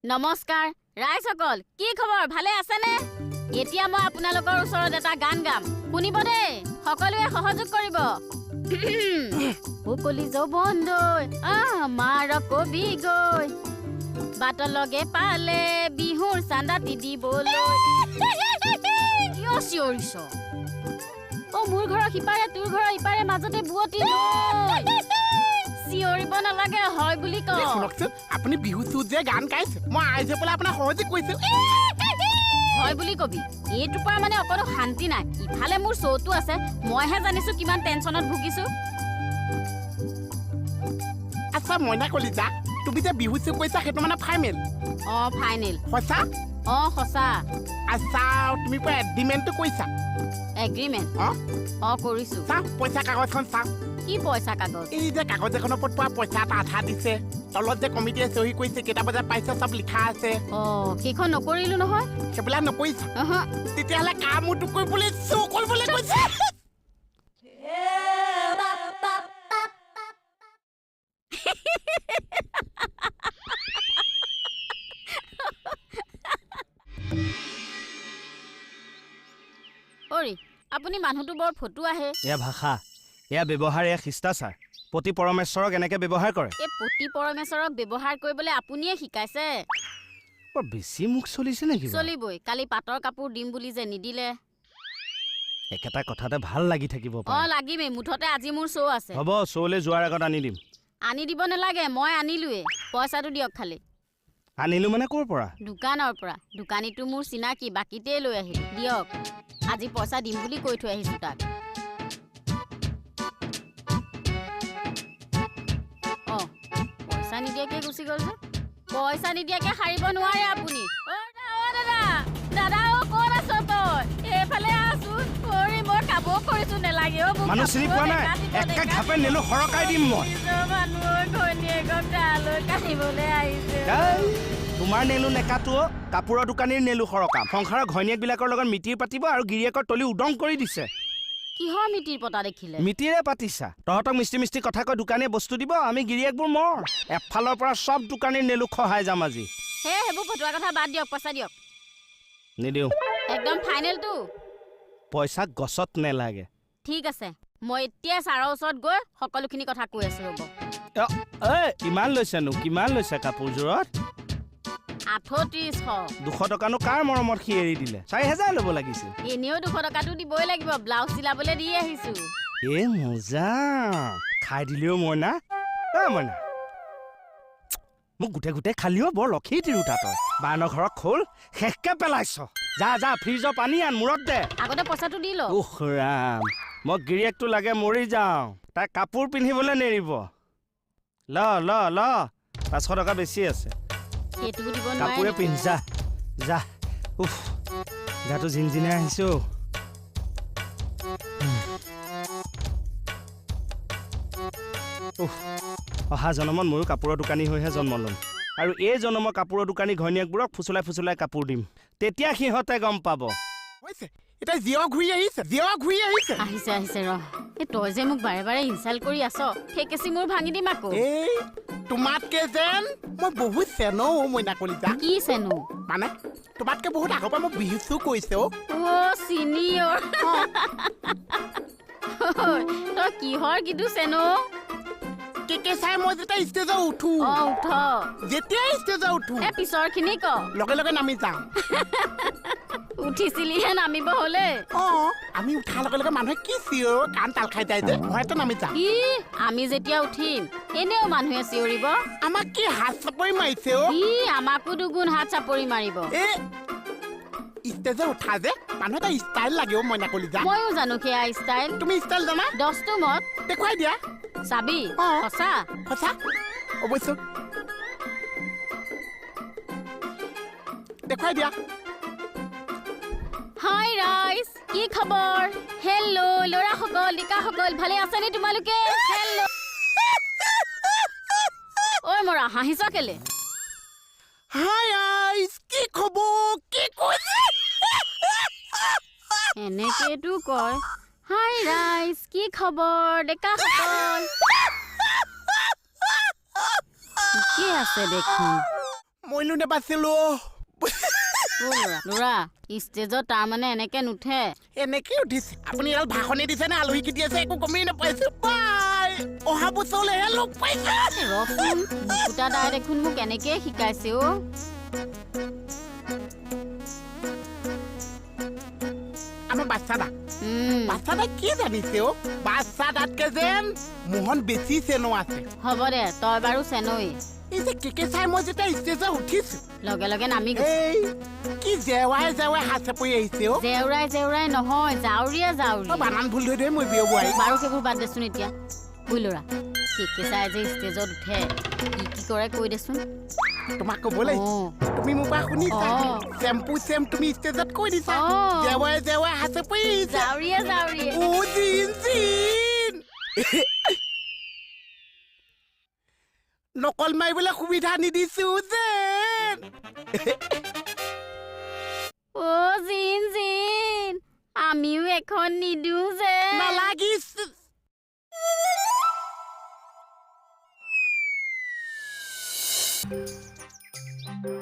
নমস্কাৰ ৰাইজসকল কি খবৰ ভালে আছেনে এতিয়া মই আপোনালোকৰ ওচৰত এটা গান গাম শুনিব দেই সকলোৱে সহযোগ কৰিব সকলি জবন্দৈ আমাৰ কবি গৈ বাট লগে পালে বিহুৰ চান্দাতি দিবলৈ কিয় চিঞৰিছ মোৰ ঘৰৰ সিপাৰে তোৰ ঘৰৰ ইপাৰে মাজতে বুৱতি লৈ চিঞৰিব নালাগে হয় বুলি কওঁ শুনকচোন আপুনি বিহু চুত যে গান গাইছে মই আইজে পেলাই আপোনাৰ সহযোগ কৰিছো হয় বুলি কবি এইটোৰ পৰা মানে অকণো শান্তি নাই ইফালে মোৰ চৌটো আছে মইহে জানিছো কিমান টেনচনত ভুগিছো আচ্ছা মইনা কলিজা তুমি যে বিহু চুত কৈছা সেইটো মানে ফাইনেল ফাইনেল সঁচা সঁচা আচ্ছা তুমি পৰা এগ্ৰিমেণ্টটো কৈছা এগ্ৰিমেণ্ট কৰিছো চা পইচা কাগজখন চা কি পইচা কাগজ এই যে কাগজ এখনৰ ওপৰত পোৱা পইচা এটা আধা দিছে তলত যে কমিটিয়ে চহী কৰিছে কেইটা বজাত পাইছে চব লিখা আছে সেইখন নকৰিলো নহয় সেইবিলাক নকৰিছা তেতিয়াহ'লে কাম মোৰটো কৰিবলৈ চৌ কৰিবলৈ কৈছে আপুনি মানুহটো বৰ ফটো আহে এয়া ভাষা এয়া ব্যৱহাৰ এয়া শিষ্টাচাৰ পতি পৰমেশ্বৰক এনেকে ব্যৱহাৰ কৰে এই পতি পৰমেশ্বৰক ব্যৱহাৰ কৰিবলৈ আপুনিয়ে শিকাইছে বৰ বেছি মুখ চলিছে নেকি চলিবই কালি পাটৰ কাপোৰ দিম বুলি যে নিদিলে একেটা কথাতে ভাল লাগি থাকিব লাগিমেই মুঠতে আজি মোৰ শ্ব' আছে হ'ব শ্ব'লৈ যোৱাৰ আগত আনি দিম আনি দিব নালাগে মই আনিলোৱে পইচাটো দিয়ক খালি আনিলো মানে ক'ৰ পৰা দোকানৰ পৰা দোকানীটো মোৰ চিনাকি বাকীতেই লৈ আহিল দিয়ক আজি পইচা দিম বুলি কৈ থৈ আহিছো তাক পইচা নিদিয়াকে গুচি গ'ল যে পইচা নিদিয়াকে সাৰিব নোৱাৰে আপুনি দাদা ক'ত আছ তই এইফালে আছো মই কাব কৰিছো নেলাগে মানুহ চিনি পোৱা নাই একে ঘাপে নেলো সৰকাই দিম মই মানুহৰ ঘৈণীয়েকক তালৈ কাঢ়িবলৈ আহিছে তোমাৰ নেলো নেকাটো কাপোৰৰ দোকানীৰ নেলো সৰকাম সংসাৰৰ ঘৈণীয়েকবিলাকৰ লগত মিতিৰ পাতিব আৰু গিৰিয়েকৰ তলি উদং কৰি দিছে কিহৰ মিতিৰ পতা দেখিলে মিতিৰে পাতিছা তহঁতক মিষ্টি কথা কৈ দোকানীয়ে বস্তু দিব আমি গিৰিয়েকবোৰ মৰ এফালৰ পৰা চব দোকানীৰ নেলো খহাই যাম আজি সেইবোৰ ফটোৱাৰ কথা বাদ দিয়ক পইচা দিয়ক নিদিওঁ একদম ফাইনেলটো পইচা গছত নেলাগে ঠিক আছে মই এতিয়া ছাৰৰ ওচৰত গৈ সকলোখিনি কথা কৈ আছো ৰ'ব কিমান লৈছেনো কিমান লৈছে কাপোৰযোৰত 3800 টকানো কাৰ মৰমত সি এৰি দিলে 4000 ল'ব লাগিছিল এনেও 200 টকাটো দিবই লাগিব ব্লাউজ চিলাবলৈ দি আহিছো মজা খাই দিলেও মইনা মইনা মোক গোটে খালিও বৰ লক্ষী তিৰোতা তই বানৰ ঘৰত খোল শেষকে পেলাইছ যা ফ্ৰিজৰ পানী আন মূৰত দে আগতে পইচাটো দি ল ৰাম মই গিৰিয়েকটো লাগে মৰি যাওঁ তাই কাপোৰ পিন্ধিবলৈ নেৰিব ল 500 টকা বেছি আছে কাপোৰে পিন্ধ যা গাটো জিনজিনাই আহিছো অহা জনমত ময়ো কাপোৰৰ দোকানী হৈহে জন্ম ল'ম আৰু এই জনমৰ কাপোৰৰ দোকানী ঘৈণীয়েকবোৰক ফুচুলাই কাপোৰ দিম তেতিয়া সিহঁতে গম পাব এতিয়া জিঅ ঘূৰি আহিছে ৰ তই যে মোক বাৰে ইনচাল্ট কৰি আছ ফেকেচি মোৰ ভাঙি দিম আকৌ তোমাতকে যেন মই বহুত চেনো মইনা কলিজা কি চেনো মানে তোমাতকে বহুত আগৰ পৰা মই বিহু চু কৈছে চিনিয়ৰ তই কিহৰ কিন্তু চেনো চাই মই যেতিয়া ষ্টেজত উঠো যেতিয়াই ষ্টেজত উঠো পিছৰ খিনি লগে নামি যাওঁ উঠিছিলিহে নামিব হলে আমি উঠাৰ লগে মানুহে কি চিঞৰ কাণ তাল খাই যায় যে হয়তো নামি যাওঁ আমি যেতিয়া উঠিম এনেও মানুহে চিঞৰিব আমাক কি হাত চাপৰি মাৰিছে আমাকো দুগুণ হাত চাপৰি মাৰিব ষ্টেজত উঠা যে মানুহ এটা ষ্টাইল লাগে মইনা কলিজা ময়ো জানো সেয়া ষ্টাইল তুমি ষ্টাইল জানা 10টো মত দেখুৱাই দিয়া চাবি সঁচা অৱশ্যে দেখুৱাই দিয়া হাই ৰাইজ কি খবৰ হেল্ল' ল'ৰাসকল ডেকাসকল ভালে আছেনে তোমালোকে হেল্ল' মৰা হাঁহিছ কেলে হাই ৰাইজ কি খবৰ কি কৈছে এনেকেতো কয় হাই ৰাইজ কি খবৰ ডেকাসকল কি আছে দেখোন মইলো নেবাচিলো ল'ৰা ষ্টেজত তাৰমানে এনেকে নুঠে এনেকে উঠিছে আপুনি এডাল ভাষণে দিছে নে আলহী কেতিয়া আছে একো গমেই নাপাইছো বাই অহা বছৰলৈহে লগ পাইছে ৰচোন বুকুটা দাই দেখোন মোক এনেকেই শিকাইছে অ' আমাৰ বাচ্চাদা কি জানিছে অ' বাচ্চাদাতকে যেন মোহন বেছি চেনো আছে হ'ব দে তই বাৰু চেনই এই যে কেকে চাই মই যেতিয়া ষ্টেজত উঠিছো লগে লগে নামি এই কি জেৱাই হাতে পৰি আহিছে অ' জেউৰাই নহয় জাউৰীয়ে বানান ভুল ধৰি ধৰি মই বিয়া বোৱাৰী বাৰু সেইবোৰ বাদ দেচোন এতিয়া বুই ল'ৰা কেকে চাই যে ষ্টেজত উঠে কি কৰে কৈ দেচোন তোমাক ক'ব লাগিছে তুমি মোৰ পৰা শুনিছা চেম্পু চেম তুমি ষ্টেজত কৈ দিছা জেৱাই হাতে পৰি আহিছে জাউৰীয়ে ও জিন নকল মাৰিবলৈ সুবিধা নিদিছো যেন অ' জিন আমিও এখন নিদিওঁ যে নালাগিছে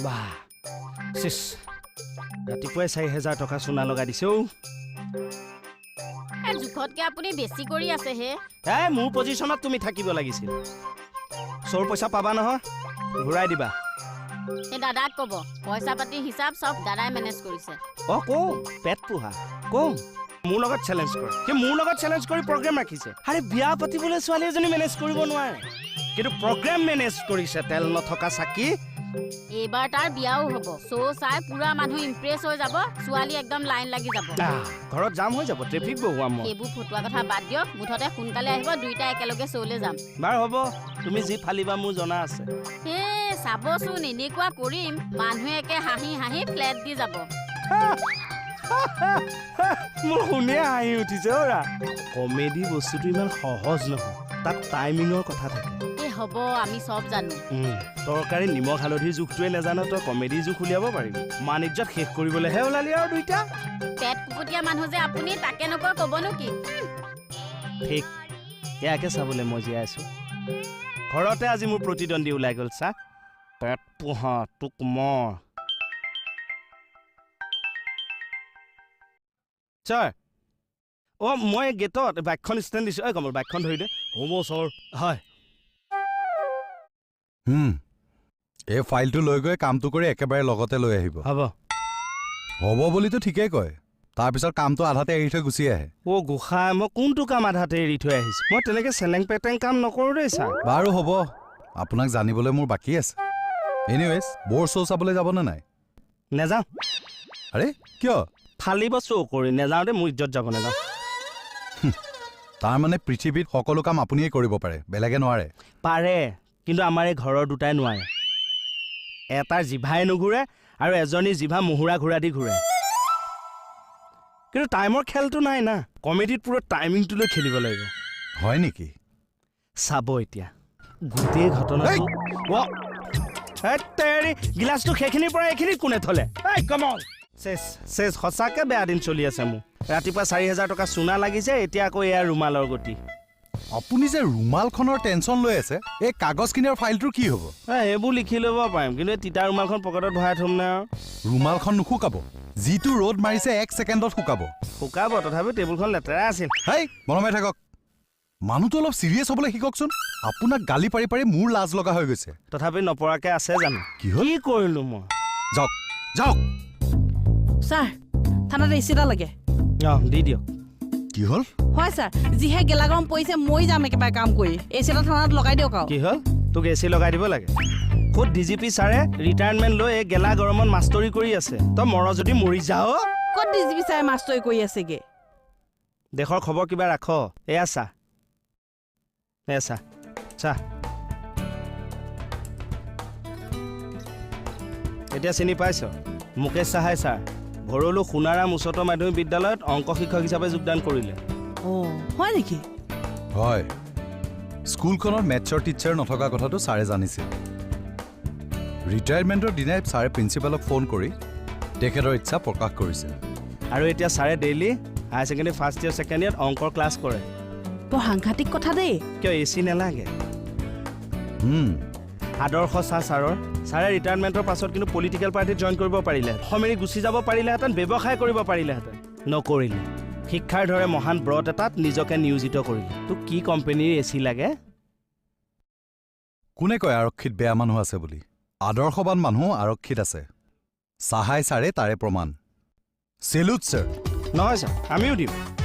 বাহ চিচ ৰাতিপুৱাই 4,000 টকা চোনা লগাই দিছে অ' জোখতকে আপুনি বেছি কৰি আছে হে মোৰ পজিশ্যনত তুমি থাকিব লাগিছিল চোৰ পইচা পাবা নহয় ঘূৰাই দিবা সেই দাদাক ক'ব পইচা পাতি হিচাপ চব দাদাই মেনেজ কৰিছে কম পেট পোহা কম মোৰ লগত চেলেঞ্জ কৰে সি মোৰ লগত চেলেঞ্জ কৰি প্ৰগ্ৰেম ৰাখিছে আৰে বিয়া পাতিবলৈ ছোৱালী এজনী মেনেজ কৰিব নোৱাৰে কিন্তু প্ৰগ্ৰেম মেনেজ কৰিছে তেল নথকা চাকি এইবাৰ তাৰ বিয়াও হ'ব শ্ব' চাই পুৰা মানুহ ইমপ্ৰেছ হৈ যাব ছোৱালী একদম লাইন লাগি যাব ঘৰত জাম হৈ যাব ট্ৰেফিক বহুৱাম মই সেইবোৰ ফটোৱা কথা বাদ দিয়ক মুঠতে সোনকালে আহিব দুইটা একেলগে শ্ব'লৈ যাম বাৰু হ'ব তুমি যি ফালিবা মোৰ জনা আছে চাবচোন এনেকুৱা কৰিম মানুহে একে হাঁহি হাঁহি ফ্লেট দি যাব মোৰ শুনিয়ে হাঁহি উঠিছে অৰা কমেডি বস্তুটো ইমান সহজ নহয় তাত টাইমিঙৰ কথা থাকে হ'ব আমি চব জানো তৰকাৰী নিমখ হালধিৰ জোখটোৱে নাজানো তই কমেডি জোখ উলিয়াব পাৰিবি মানিজ্যত শেষ কৰিবলৈহে ওলালি আৰু দুইটা পেট কুকুটীয়া মানুহ যে আপুনি তাকে নকয় ক'বনো কি ঠিক ইয়াকে চাবলৈ মই জীয়াই আছো ঘৰতে আজি মোৰ প্ৰতিদ্বন্দ্বী ওলাই গ'ল চা পেট পোহা তোক মৰ ছাৰ মই গেটত বাইকখন ষ্টেণ্ড দিছোঁ কমৰ বাইকখন ধৰি দে হ'ব ছাৰ হয় এই ফাইলটো লৈ গৈ কামটো কৰি একেবাৰে লগতে লৈ আহিব হ'ব বুলিতো ঠিকেই কয় তাৰপিছত কামটো আধাতে এৰি থৈ গুচি আহে গোসাঁই মই কোনটো কাম আধাতে এৰি থৈ আহিছো মই তেনেকে চেলেং পেটেং কাম নকৰোঁ দেই ছাৰ বাৰু হ'ব আপোনাক জানিবলৈ মোৰ বাকী আছে এনিৱেজ বৰ শ্ব' চাবলৈ যাবনে নাই নেযাওঁ আৰে কিয় ফালিব শ্ব' কৰি নেযাওঁ দেই মোৰ ইজ্জত যাব নেযাওঁ তাৰমানে পৃথিৱীত সকলো কাম আপুনিয়ে কৰিব পাৰে বেলেগে নোৱাৰে পাৰে কিন্তু আমাৰ এই ঘৰৰ দুটাই নোৱাৰে এটাৰ জিভাই নুঘূৰে আৰু এজনী জিভা মুহুৰা ঘূৰা দি ঘূৰে কিন্তু টাইমৰ খেলটো নাই না কমেডিত পুৰা টাইমিংটো লৈ খেলিব লাগিব হয় নেকি চাব এতিয়া গোটেই ঘটনাটো গিলাচটো সেইখিনিৰ পৰা এইখিনিত কোনে থলে চেচ সঁচাকে বেয়া দিন চলি আছে মোৰ ৰাতিপুৱা 4,000 টকা চোনা লাগিছে এতিয়া আকৌ এয়া ৰুমালৰ গতি আপুনি যে ৰুমালখনৰ টেনচন লৈ আছে এই কাগজখিনিৰ ফাইলটোৰ কি হ'ব এইবোৰ লিখি ল'ব পাৰিম কিন্তু তিতা ৰুমালখন পকেটত ভৰাই থ'ম নে আৰু ৰুমালখন নুশুকাব যিটো ৰ'দ মাৰিছে 1 ছেকেণ্ডত শুকাব তথাপি টেবুলখন লেতেৰা আছিল মনমাই থাকক মানুহটো অলপ চিৰিয়াছ হ'বলৈ শিককচোন আপোনাক গালি পাৰি পাৰি মোৰ লাজ লগা হৈ গৈছে তথাপি নপৰাকে আছে জানো কি কৰিলো মই যাওক ছাৰ থানাত এচি এটা লাগে দি দিয়ক কি হ'ল হয় ছাৰ যিহে গেলা গৰম পৰিছে মই যাম একেবাৰে কাম কৰি এচি এটা থানাত লগাই দিয়ক আৰু কি হ'ল তোক এচি লগাই দিব লাগে খুদ ডিজিপি ছাৰে ৰিটায়াৰমেণ্ট লৈ এই গেলা গৰমত মাষ্টৰী কৰি আছে তই মৰ যদি মৰি যাও ক'ত ডিজিপি ছাৰে মাষ্টৰী কৰি আছেগে দেশৰ খবৰ কিবা ৰাখ এয়া চা এতিয়া চিনি পাইছ মুকেশ চাহাই ছাৰ ভৰলু সোণাৰাম উচ্চতৰ মাধ্যমিক বিদ্যালয়ত অংক শিক্ষক হিচাপে যোগদান কৰিলে হয় নেকি হয় স্কুলখনত মেথছৰ টিচাৰ নথকা কথাটো ছাৰে জানিছিল ৰিটায়াৰমেণ্টৰ দিনাই ছাৰে প্ৰিন্সিপালক ফোন কৰি তেখেতৰ ইচ্ছা প্ৰকাশ কৰিছিল আৰু এতিয়া ছাৰে daily higher secondary first year second ইয়েৰত অংকৰ ক্লাছ কৰে বৰ সাংঘাতিক কথা দেই কিয় এচি নালাগে আদৰ্শ চাহ ছাৰৰ ছাৰে ৰিটায়াৰমেণ্টৰ পাছত কিন্তু পলিটিকেল পাৰ্টিত জইন কৰিব পাৰিলে সমেৰি গুচি যাব পাৰিলেহেঁতেন ব্যৱসায় কৰিব পাৰিলেহেঁতেন নকৰিলে শিক্ষাৰ দৰে মহান ব্ৰত এটাত নিজকে নিয়োজিত কৰিলে তোক কি কোম্পানীৰ এচি লাগে কোনে কয় আৰক্ষীত বেয়া মানুহ আছে বুলি আদৰ্শবান মানুহ আৰক্ষীত আছে চাহাই ছাৰে তাৰে প্ৰমাণ চেলুট ছাৰ নহয় ছাৰ আমিও দিম